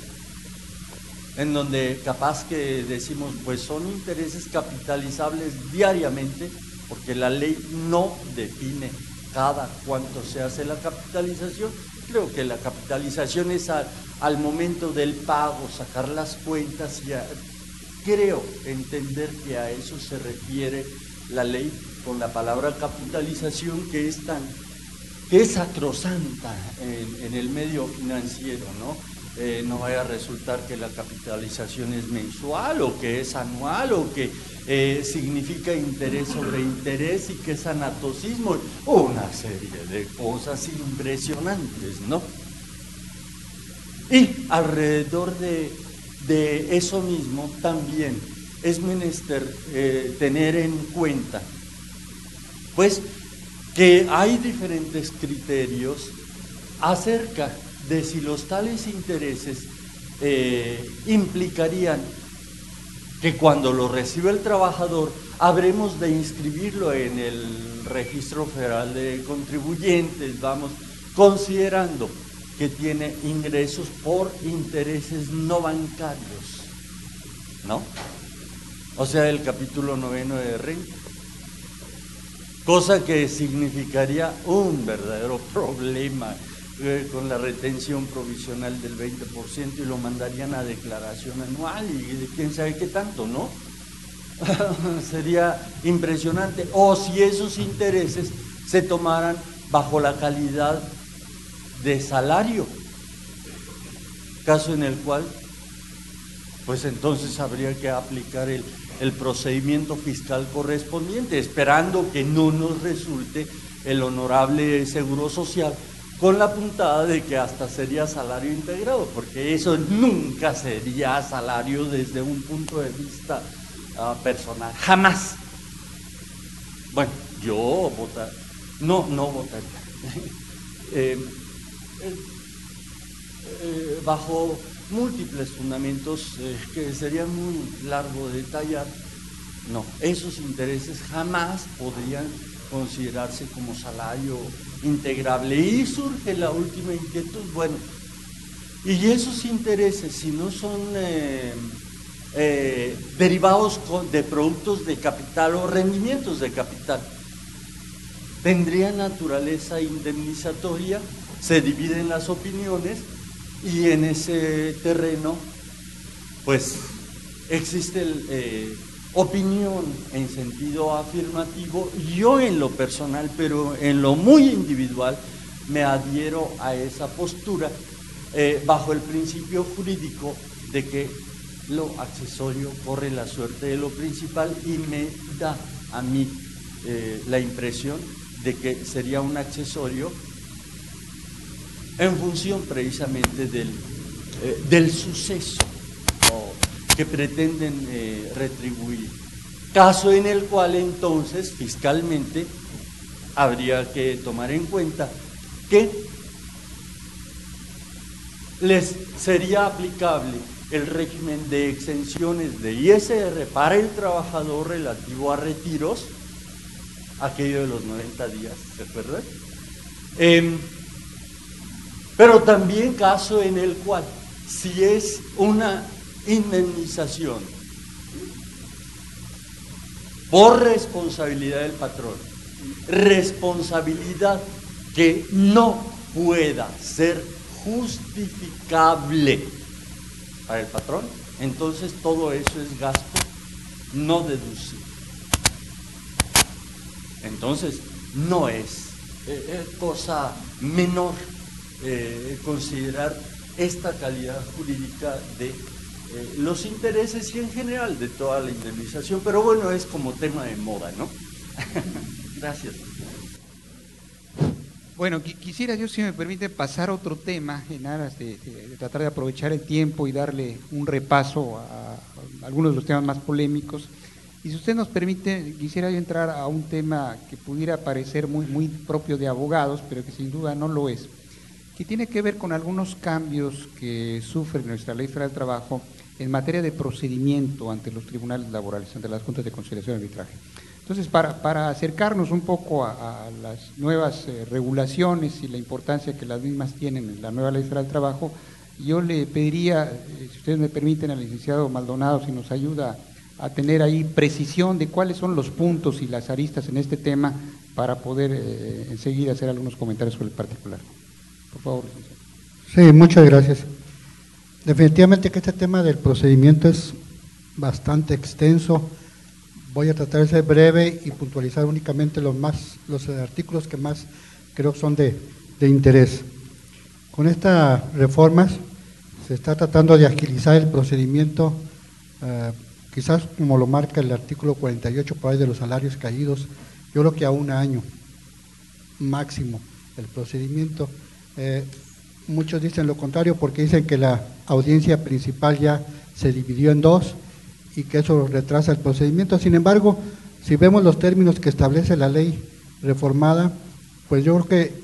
en donde capaz que decimos, pues son intereses capitalizables diariamente, porque la ley no define cada cuánto se hace la capitalización. Creo que la capitalización es al momento del pago, sacar las cuentas, creo entender que a eso se refiere la ley con la palabra capitalización, que es sacrosanta en el medio financiero, ¿no? No vaya a resultar que la capitalización es mensual o que es anual o que significa interés sobre interés y que es anatocismo, una serie de cosas impresionantes, ¿no? Y alrededor de eso mismo también es menester tener en cuenta, pues, que hay diferentes criterios acerca de si los tales intereses implicarían que cuando lo recibe el trabajador habremos de inscribirlo en el Registro Federal de Contribuyentes, vamos, considerando que tiene ingresos por intereses no bancarios, ¿no? O sea, el capítulo 9 de renta, cosa que significaría un verdadero problema con la retención provisional del 20% y lo mandarían a declaración anual y de quién sabe qué tanto, ¿no? Sería impresionante. O si esos intereses se tomaran bajo la calidad de salario, caso en el cual, pues entonces habría que aplicar el procedimiento fiscal correspondiente, esperando que no nos resulte el honorable Seguro Social, con la puntada de que hasta sería salario integrado, porque eso nunca sería salario desde un punto de vista personal, jamás. Bueno, yo no votaría. Bajo múltiples fundamentos que sería muy largo detallar, no, esos intereses jamás podrían considerarse como salario integrable. Y surge la última inquietud, bueno, y esos intereses, si no son derivados de productos de capital o rendimientos de capital, ¿tendrían naturaleza indemnizatoria? Se dividen las opiniones y en ese terreno pues existe opinión en sentido afirmativo. Yo en lo personal, pero en lo muy individual, me adhiero a esa postura bajo el principio jurídico de que lo accesorio corre la suerte de lo principal, y me da a mí la impresión de que sería un accesorio en función precisamente del suceso que pretenden retribuir, caso en el cual entonces fiscalmente habría que tomar en cuenta que les sería aplicable el régimen de exenciones de ISR para el trabajador relativo a retiros, aquello de los 90 días, ¿se acuerdan? Pero también caso en el cual, si es una indemnización por responsabilidad del patrón, responsabilidad que no pueda ser justificable para el patrón, entonces todo eso es gasto no deducible. Entonces no es cosa menor considerar esta calidad jurídica de los intereses y en general de toda la indemnización, pero bueno, es como tema de moda, ¿no? Gracias. Bueno, quisiera yo, si me permite, pasar a otro tema en aras de tratar de aprovechar el tiempo y darle un repaso a algunos de los temas más polémicos. Y si usted nos permite, quisiera yo entrar a un tema que pudiera parecer muy propio de abogados, pero que sin duda no lo es, que tiene que ver con algunos cambios que sufre nuestra Ley Federal del Trabajo en materia de procedimiento ante los tribunales laborales, ante las juntas de conciliación y arbitraje. Entonces, para acercarnos un poco a las nuevas regulaciones y la importancia que las mismas tienen en la nueva Ley Federal del Trabajo, yo le pediría, si ustedes me permiten, al licenciado Maldonado, si nos ayuda a tener ahí precisión de cuáles son los puntos y las aristas en este tema para poder enseguida hacer algunos comentarios sobre el particular. Por favor, licenciado. Sí, muchas gracias. Definitivamente que este tema del procedimiento es bastante extenso. Voy a tratar de ser breve y puntualizar únicamente los artículos que más creo son de interés. Con estas reformas se está tratando de agilizar el procedimiento, quizás como lo marca el artículo 48 por ahí de los salarios caídos, yo creo que a un año máximo el procedimiento. Muchos dicen lo contrario porque dicen que la audiencia principal ya se dividió en dos y que eso retrasa el procedimiento. Sin embargo, si vemos los términos que establece la ley reformada, pues yo creo que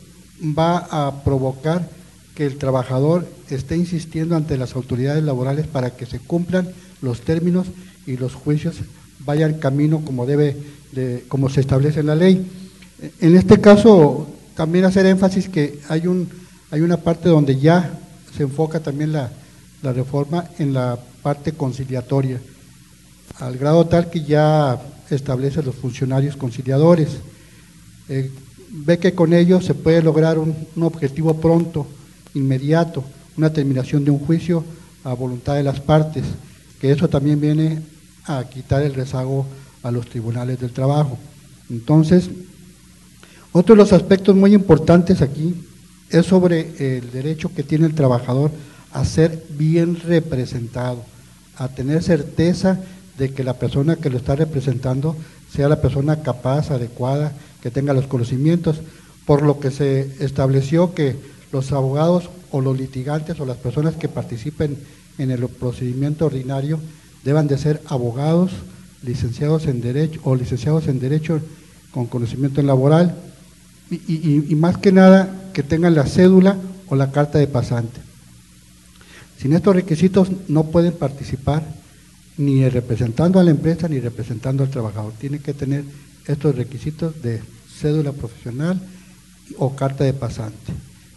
va a provocar que el trabajador esté insistiendo ante las autoridades laborales para que se cumplan los términos y los juicios vayan camino como se establece en la ley. En este caso, también hacer énfasis que hay una parte donde ya se enfoca también la reforma en la parte conciliatoria, al grado tal que ya establece los funcionarios conciliadores. Ve que con ello se puede lograr un objetivo pronto, inmediato, una terminación de un juicio a voluntad de las partes, que eso también viene a quitar el rezago a los tribunales del trabajo. Entonces, otro de los aspectos muy importantes aquí es sobre el derecho que tiene el trabajador a ser bien representado, a tener certeza de que la persona que lo está representando sea la persona capaz, adecuada, que tenga los conocimientos, por lo que se estableció que los abogados o los litigantes o las personas que participen en el procedimiento ordinario deban de ser abogados, licenciados en Derecho o licenciados en Derecho con conocimiento laboral y más que nada que tengan la cédula o la carta de pasante. Sin estos requisitos no pueden participar ni representando a la empresa ni representando al trabajador. Tienen que tener estos requisitos de cédula profesional o carta de pasante.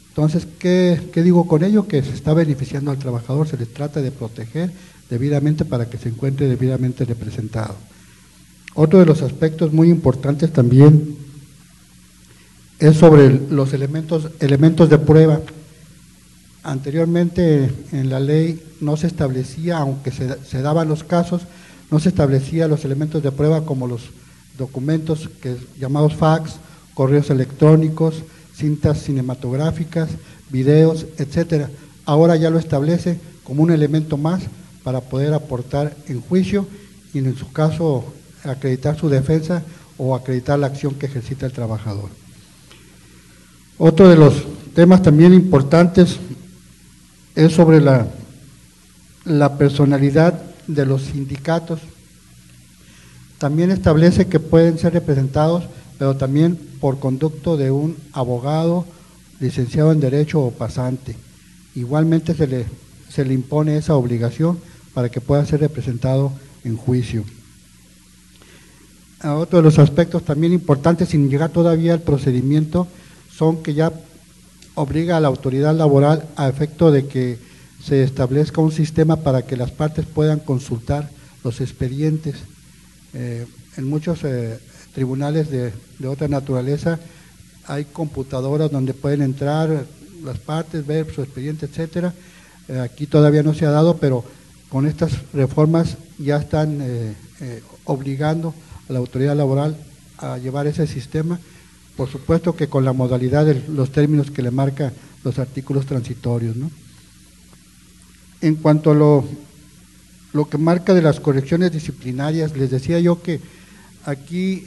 Entonces, ¿qué digo con ello? Que se está beneficiando al trabajador, se les trata de proteger debidamente para que se encuentre debidamente representado. Otro de los aspectos muy importantes también es sobre los elementos de prueba. Anteriormente en la ley no se establecía, aunque se daban los casos, no se establecía los elementos de prueba como los documentos llamados fax, correos electrónicos, cintas cinematográficas, videos, etcétera. Ahora ya lo establece como un elemento más para poder aportar en juicio y en su caso acreditar su defensa o acreditar la acción que ejercita el trabajador. Otro de los temas también importantes es sobre la personalidad de los sindicatos. También establece que pueden ser representados, pero también por conducto de un abogado, licenciado en Derecho o pasante. Igualmente se le impone esa obligación para que pueda ser representado en juicio. Otro de los aspectos también importantes, sin llegar todavía al procedimiento, son que ya obliga a la autoridad laboral a efecto de que se establezca un sistema para que las partes puedan consultar los expedientes. En muchos tribunales de otra naturaleza hay computadoras donde pueden entrar las partes, ver su expediente, etcétera. Aquí todavía no se ha dado, pero con estas reformas ya están obligando a la autoridad laboral a llevar ese sistema, por supuesto que con la modalidad de los términos que le marcan los artículos transitorios, ¿no? En cuanto a lo que marca de las correcciones disciplinarias, les decía yo que aquí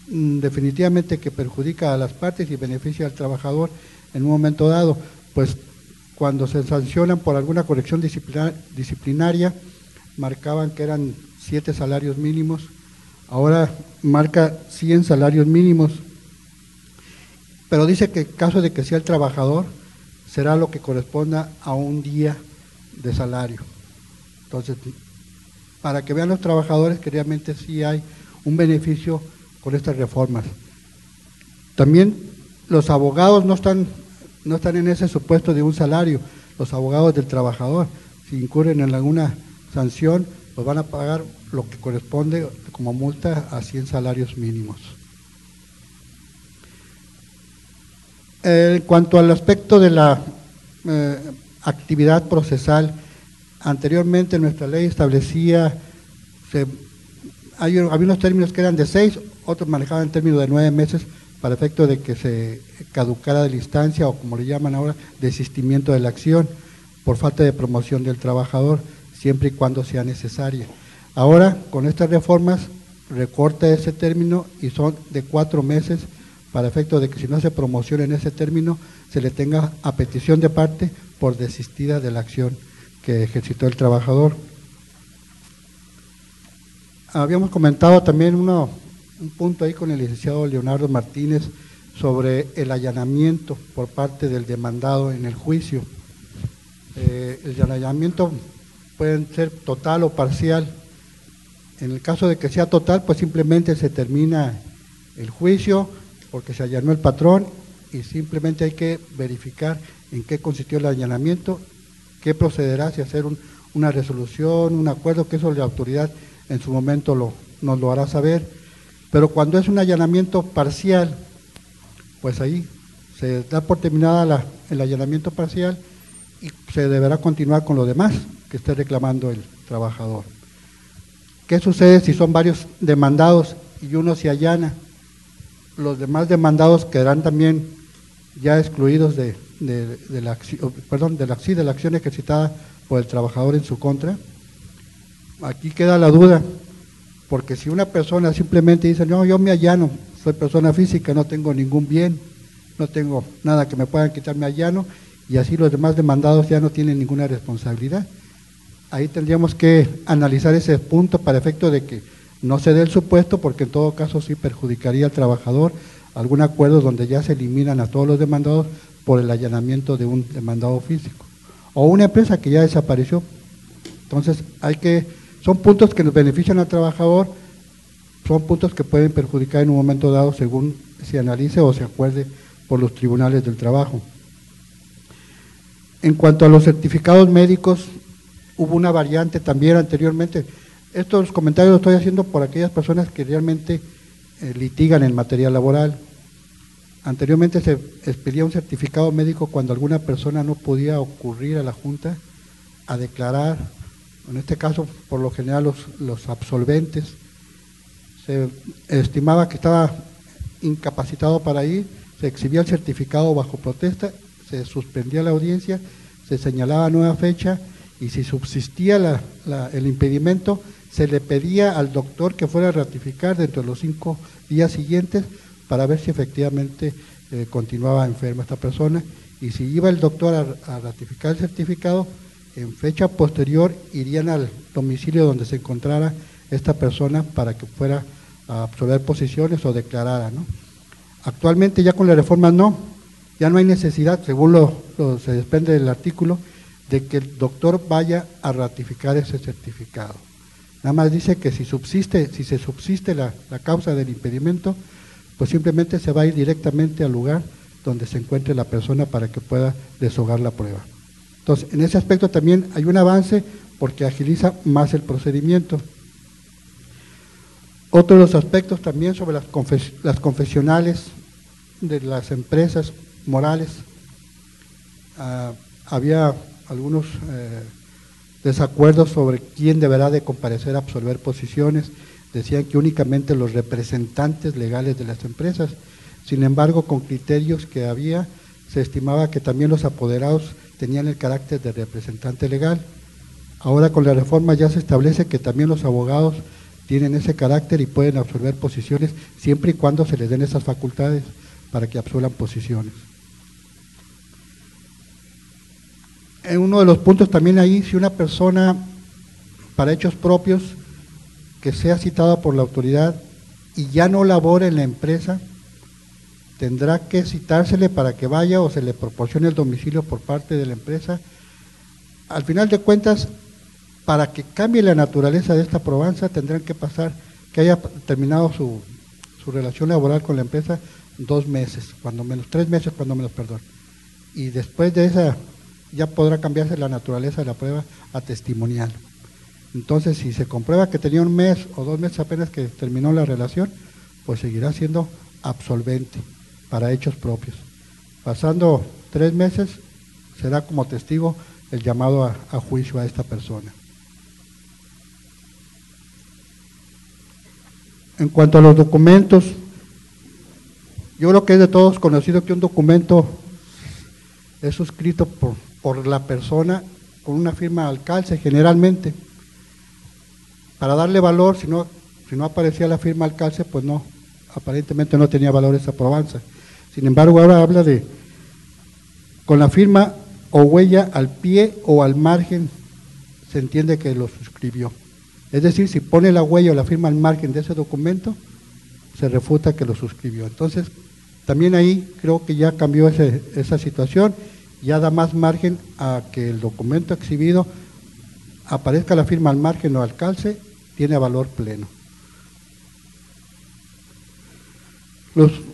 definitivamente que perjudica a las partes y beneficia al trabajador en un momento dado, pues cuando se sancionan por alguna corrección disciplinaria, marcaban que eran 7 salarios mínimos, ahora marca 100 salarios mínimos, pero dice que en caso de que sea el trabajador, será lo que corresponda a un día de salario. Entonces, para que vean los trabajadores que realmente sí hay un beneficio con estas reformas. También los abogados no están en ese supuesto de un salario, los abogados del trabajador, si incurren en alguna sanción, pues van a pagar lo que corresponde como multa a 100 salarios mínimos. En cuanto al aspecto de la actividad procesal, anteriormente nuestra ley establecía, había unos términos que eran de 6, otros manejaban en términos de 9 meses para efecto de que se caducara de la instancia, o como le llaman ahora, desistimiento de la acción por falta de promoción del trabajador, siempre y cuando sea necesaria. Ahora, con estas reformas, recorta ese término y son de 4 meses para efecto de que si no se promociona en ese término, se le tenga a petición de parte por desistida de la acción que ejercitó el trabajador. Habíamos comentado también un punto ahí con el licenciado Leonardo Martínez sobre el allanamiento por parte del demandado en el juicio. El allanamiento puede ser total o parcial. En el caso de que sea total, pues simplemente se termina el juicio porque se allanó el patrón y simplemente hay que verificar en qué consistió el allanamiento, qué procederá, si hacer una resolución, un acuerdo, que eso la autoridad en su momento nos lo hará saber. Pero cuando es un allanamiento parcial, pues ahí se da por terminada el allanamiento parcial y se deberá continuar con lo demás que esté reclamando el trabajador. ¿Qué sucede si son varios demandados y uno se allana? Los demás demandados quedarán también ya excluidos de la acción ejercitada por el trabajador en su contra. Aquí queda la duda, porque si una persona simplemente dice, no, yo me allano, soy persona física, no tengo ningún bien, no tengo nada que me puedan quitar, me allano, y así los demás demandados ya no tienen ninguna responsabilidad. Ahí tendríamos que analizar ese punto para efecto de que no se dé el supuesto, porque en todo caso sí perjudicaría al trabajador algún acuerdo donde ya se eliminan a todos los demandados por el allanamiento de un demandado físico, o una empresa que ya desapareció. Entonces son puntos que nos benefician al trabajador, son puntos que pueden perjudicar en un momento dado según se analice o se acuerde por los tribunales del trabajo. En cuanto a los certificados médicos, hubo una variante también anteriormente. Estos comentarios los estoy haciendo por aquellas personas que realmente litigan en materia laboral. Anteriormente se expedía un certificado médico cuando alguna persona no podía ocurrir a la Junta a declarar, en este caso por lo general los absolventes. Se estimaba que estaba incapacitado para ir, se exhibía el certificado bajo protesta, se suspendía la audiencia, se señalaba nueva fecha y si subsistía el impedimento, se le pedía al doctor que fuera a ratificar dentro de los 5 días siguientes para ver si efectivamente continuaba enferma esta persona, y si iba el doctor a ratificar el certificado, en fecha posterior irían al domicilio donde se encontrara esta persona para que fuera a absolver posiciones o declarara, ¿no? Actualmente ya con la reforma ya no hay necesidad, según se desprende del artículo, de que el doctor vaya a ratificar ese certificado. Nada más dice que si se subsiste la causa del impedimento, pues simplemente se va a ir directamente al lugar donde se encuentre la persona para que pueda deshogar la prueba. Entonces, en ese aspecto también hay un avance porque agiliza más el procedimiento. Otro de los aspectos también sobre las confesionales de las empresas morales. Había algunos desacuerdos sobre quién deberá de comparecer a absolver posiciones. Decían que únicamente los representantes legales de las empresas. Sin embargo, con criterios que había, se estimaba que también los apoderados tenían el carácter de representante legal. Ahora con la reforma ya se establece que también los abogados tienen ese carácter y pueden absolver posiciones siempre y cuando se les den esas facultades para que absuelvan posiciones. En uno de los puntos también ahí, si una persona para hechos propios que sea citada por la autoridad y ya no labora en la empresa, tendrá que citársele para que vaya o se le proporcione el domicilio por parte de la empresa. Al final de cuentas, para que cambie la naturaleza de esta probanza, tendrán que pasar que haya terminado su relación laboral con la empresa 2 meses, cuando menos, 3 meses, cuando menos, perdón. Y después de esa, ya podrá cambiarse la naturaleza de la prueba a testimonial. Entonces, si se comprueba que tenía 1 mes o 2 meses apenas que terminó la relación, pues seguirá siendo absolvente para hechos propios. Pasando 3 meses, será como testigo el llamado a juicio a esta persona. En cuanto a los documentos, yo creo que es de todos conocido que un documento es suscrito por la persona con una firma al calce generalmente. Para darle valor, si no aparecía la firma al calce, pues no, aparentemente no tenía valor esa probanza. Sin embargo, ahora habla de con la firma o huella al pie o al margen, se entiende que lo suscribió. Es decir, si pone la huella o la firma al margen de ese documento, se refuta que lo suscribió. Entonces, también ahí creo que ya cambió esa situación, ya da más margen a que el documento exhibido aparezca la firma al margen o al calce, tiene valor pleno.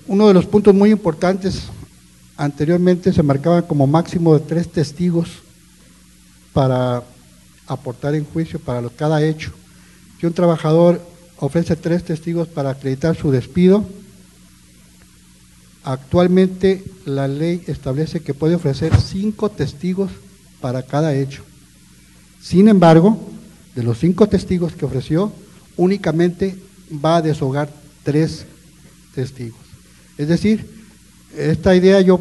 Uno de los puntos muy importantes, anteriormente se marcaba como máximo de 3 testigos para aportar en juicio para cada hecho. Si un trabajador ofrece 3 testigos para acreditar su despido, actualmente la ley establece que puede ofrecer 5 testigos para cada hecho. Sin embargo, de los 5 testigos que ofreció, únicamente va a deshogar 3 testigos. Es decir, esta idea yo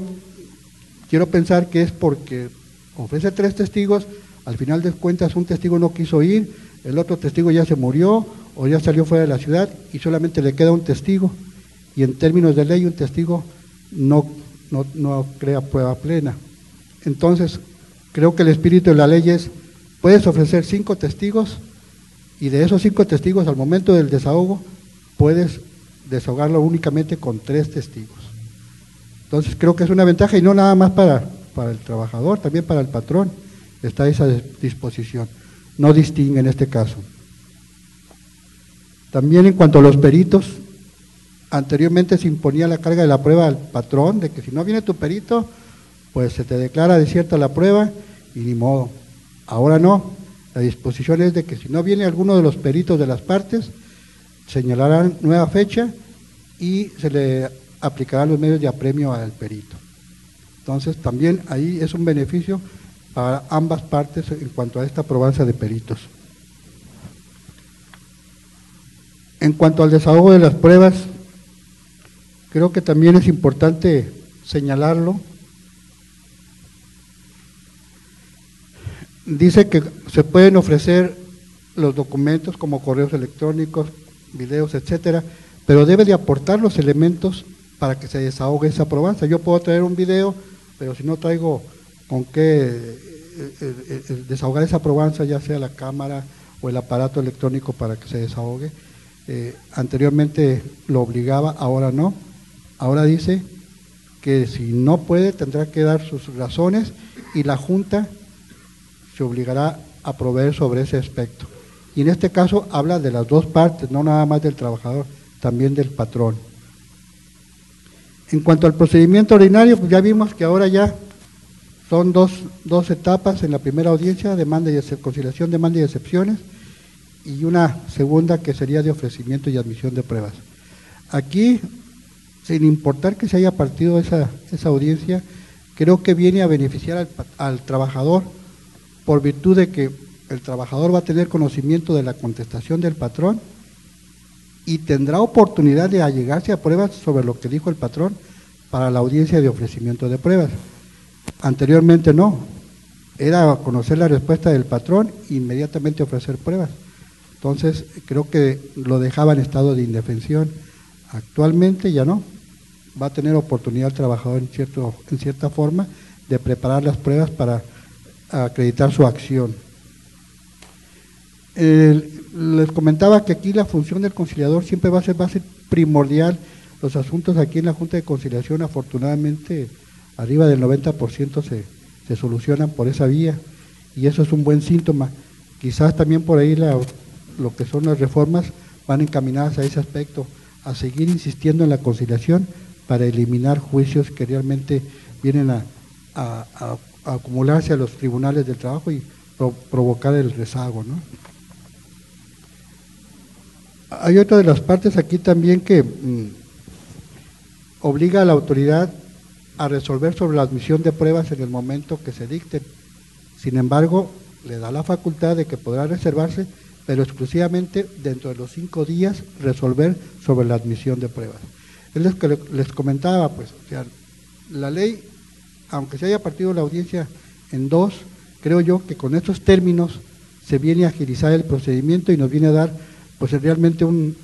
quiero pensar que es porque ofrece 3 testigos, al final de cuentas un testigo no quiso ir, el otro testigo ya se murió o ya salió fuera de la ciudad y solamente le queda un testigo, y en términos de ley un testigo no crea prueba plena. Entonces, creo que el espíritu de la ley es, puedes ofrecer 5 testigos y de esos 5 testigos al momento del desahogo puedes desahogarlo únicamente con 3 testigos. Entonces creo que es una ventaja y no nada más para el trabajador, también para el patrón está esa disposición, no distingue en este caso. También en cuanto a los peritos, anteriormente se imponía la carga de la prueba al patrón, de que si no viene tu perito, pues se te declara desierta la prueba y ni modo. Ahora no, la disposición es de que si no viene alguno de los peritos de las partes, señalarán nueva fecha y se le aplicarán los medios de apremio al perito. Entonces también ahí es un beneficio para ambas partes en cuanto a esta probanza de peritos. En cuanto al desahogo de las pruebas, creo que también es importante señalarlo. Dice que se pueden ofrecer los documentos como correos electrónicos, videos, etcétera, pero debe de aportar los elementos para que se desahogue esa probanza. Yo puedo traer un video, pero si no traigo con qué desahogar esa probanza, ya sea la cámara o el aparato electrónico para que se desahogue, anteriormente lo obligaba, ahora no. Ahora dice que si no puede, tendrá que dar sus razones y la Junta se obligará a proveer sobre ese aspecto. Y en este caso habla de las dos partes, no nada más del trabajador, también del patrón. En cuanto al procedimiento ordinario, pues ya vimos que ahora ya son dos etapas en la primera audiencia, demanda y conciliación, demanda y excepciones, y una segunda que sería de ofrecimiento y admisión de pruebas. Aquí, sin importar que se haya partido esa audiencia, creo que viene a beneficiar al trabajador por virtud de que el trabajador va a tener conocimiento de la contestación del patrón y tendrá oportunidad de allegarse a pruebas sobre lo que dijo el patrón para la audiencia de ofrecimiento de pruebas. Anteriormente no, era conocer la respuesta del patrón e inmediatamente ofrecer pruebas. Entonces creo que lo dejaba en estado de indefensión. Actualmente ya no, va a tener oportunidad el trabajador en cierta forma de preparar las pruebas para acreditar su acción. Les comentaba que aquí la función del conciliador siempre va a ser primordial. Los asuntos aquí en la Junta de Conciliación, afortunadamente, arriba del 90% se solucionan por esa vía, y eso es un buen síntoma. Quizás también por ahí lo que son las reformas van encaminadas a ese aspecto, a seguir insistiendo en la conciliación para eliminar juicios que realmente vienen a acumularse a los tribunales del trabajo y provocar el rezago, ¿no? Hay otra de las partes aquí también que obliga a la autoridad a resolver sobre la admisión de pruebas en el momento que se dicten. Sin embargo, le da la facultad de que podrá reservarse, pero exclusivamente dentro de los 5 días resolver sobre la admisión de pruebas. Es lo que les comentaba, pues, o sea, la ley, aunque se haya partido la audiencia en 2, creo yo que con estos términos se viene a agilizar el procedimiento y nos viene a dar, pues, realmente un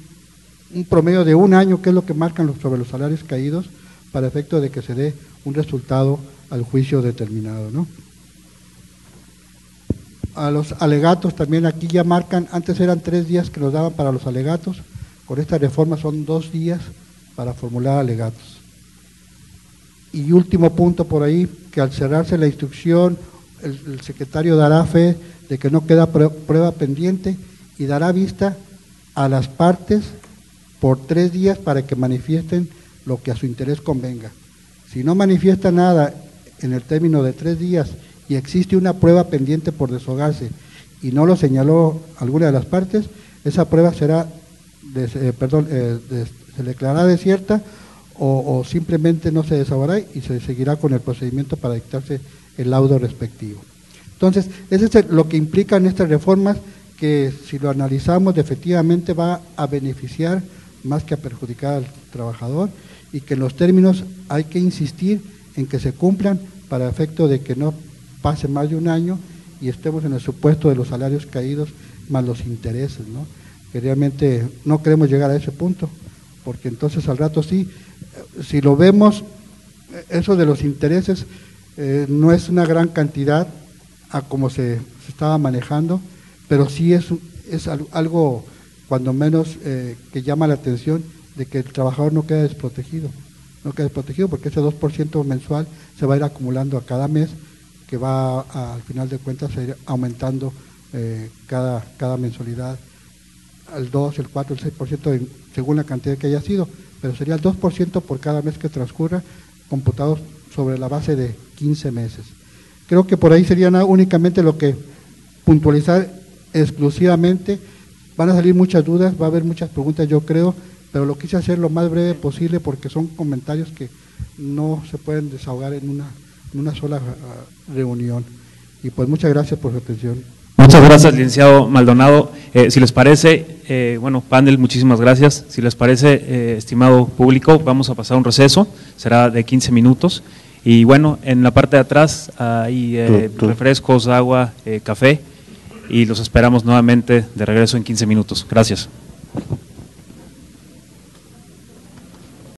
promedio de 1 año, que es lo que marcan sobre los salarios caídos, para efecto de que se dé un resultado al juicio determinado, ¿no? A los alegatos también aquí ya marcan, antes eran 3 días que nos daban para los alegatos, con esta reforma son 2 días para formular alegatos. Y último punto por ahí, que al cerrarse la instrucción, el secretario dará fe de que no queda prueba pendiente y dará vista a las partes por 3 días para que manifiesten lo que a su interés convenga. Si no manifiesta nada en el término de 3 días y existe una prueba pendiente por deshogarse y no lo señaló alguna de las partes, esa prueba será, se declarará desierta o simplemente no se desahogará y se seguirá con el procedimiento para dictarse el laudo respectivo. Entonces, eso es lo que implican estas reformas, que si lo analizamos efectivamente va a beneficiar más que a perjudicar al trabajador, y que en los términos hay que insistir en que se cumplan para efecto de que no pase más de 1 año y estemos en el supuesto de los salarios caídos más los intereses, ¿no? Que realmente no queremos llegar a ese punto, porque entonces al rato sí, si lo vemos, eso de los intereses no es una gran cantidad a como se estaba manejando, pero sí es algo cuando menos que llama la atención de que el trabajador no queda desprotegido, porque ese 2% mensual se va a ir acumulando a cada mes, que va al final de cuentas a ir aumentando cada mensualidad al 2, el 4, el 6%, según la cantidad que haya sido, pero sería el 2% por cada mes que transcurra, computados sobre la base de 15 meses. Creo que por ahí sería únicamente lo que puntualizar exclusivamente. Van a salir muchas dudas, va a haber muchas preguntas, yo creo, pero lo quise hacer lo más breve posible porque son comentarios que no se pueden desahogar en una sola reunión. Y pues muchas gracias por su atención. Muchas gracias, licenciado Maldonado. Si les parece, bueno, panel, muchísimas gracias. Si les parece, estimado público, vamos a pasar un receso, será de 15 minutos. Y bueno, en la parte de atrás hay refrescos, agua, café, y los esperamos nuevamente de regreso en 15 minutos. Gracias.